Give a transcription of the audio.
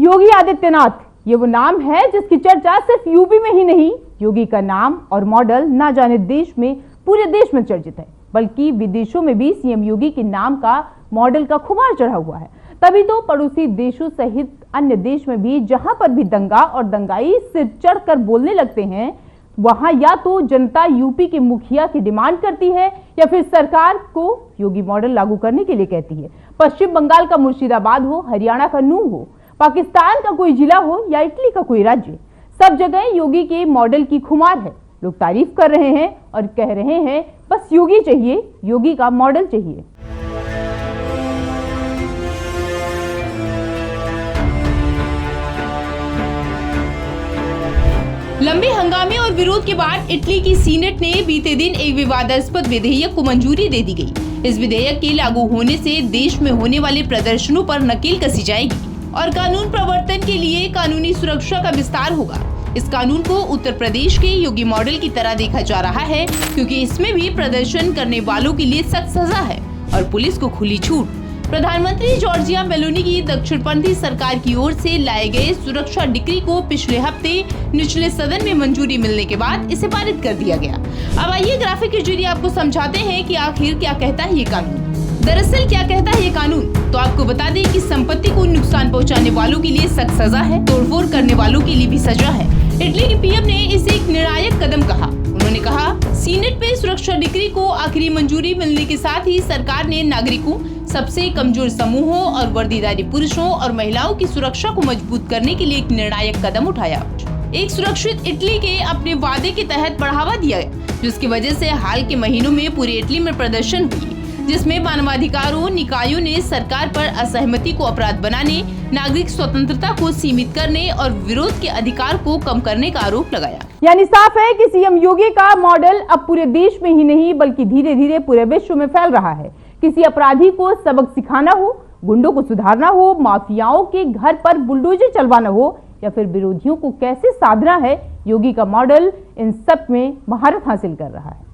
योगी आदित्यनाथ, ये वो नाम है जिसकी चर्चा सिर्फ यूपी में ही नहीं, योगी का नाम और मॉडल ना जाने देश में, पूरे देश में चर्चित है, बल्कि विदेशों में भी सीएम योगी के नाम का मॉडल का खुमार चढ़ा हुआ है। तभी तो पड़ोसी देशों सहित अन्य देश में भी जहां पर भी दंगा और दंगाई सिर चढ़कर बोलने लगते हैं, वहां या तो जनता यूपी के मुखिया की डिमांड करती है या फिर सरकार को योगी मॉडल लागू करने के लिए कहती है। पश्चिम बंगाल का मुर्शिदाबाद हो, हरियाणा का नूह हो, पाकिस्तान का कोई जिला हो या इटली का कोई राज्य, सब जगह योगी के मॉडल की खुमार है। लोग तारीफ कर रहे हैं और कह रहे हैं बस योगी चाहिए, योगी का मॉडल चाहिए। लंबे हंगामे और विरोध के बाद इटली की सीनेट ने बीते दिन एक विवादास्पद विधेयक को मंजूरी दे दी गई। इस विधेयक के लागू होने से देश में होने वाले प्रदर्शनों पर नकेल कसी जाएगी और कानून प्रवर्तन के लिए कानूनी सुरक्षा का विस्तार होगा। इस कानून को उत्तर प्रदेश के योगी मॉडल की तरह देखा जा रहा है, क्योंकि इसमें भी प्रदर्शन करने वालों के लिए सख्त सजा है और पुलिस को खुली छूट। प्रधानमंत्री जॉर्जिया मेलोनी की दक्षिणपंथी सरकार की ओर से लाए गए सुरक्षा डिक्री को पिछले हफ्ते निचले सदन में मंजूरी मिलने के बाद इसे पारित कर दिया गया। अब आइए ग्राफिक के जरिए आपको समझाते हैं कि आखिर क्या कहता है ये कानून। दरअसल क्या कहता है ये कानून, तो आपको बता दें कि संपत्ति को नुकसान पहुंचाने वालों के लिए सख्त सजा है, तोड़फोड़ करने वालों के लिए भी सजा है। इटली के पीएम ने इसे एक निर्णायक कदम कहा। उन्होंने कहा, सीनेट में सुरक्षा डिक्री को आखिरी मंजूरी मिलने के साथ ही सरकार ने नागरिकों, सबसे कमजोर समूहों और वर्दीधारी पुरुषों और महिलाओं की सुरक्षा को मजबूत करने के लिए एक निर्णायक कदम उठाया। एक सुरक्षित इटली के अपने वादे के तहत बढ़ावा दिया गया, जिसकी वजह से हाल के महीनों में पूरे इटली में प्रदर्शन हुई, जिसमें मानवाधिकारों निकायों ने सरकार पर असहमति को अपराध बनाने, नागरिक स्वतंत्रता को सीमित करने और विरोध के अधिकार को कम करने का आरोप लगाया। यानी साफ है कि सीएम योगी का मॉडल अब पूरे देश में ही नहीं बल्कि धीरे धीरे पूरे विश्व में फैल रहा है। किसी अपराधी को सबक सिखाना हो, गुंडों को सुधारना हो, माफियाओं के घर पर बुलडोजर चलवाना हो या फिर विरोधियों को कैसे साधना है, योगी का मॉडल इन सब में महारत हासिल कर रहा है।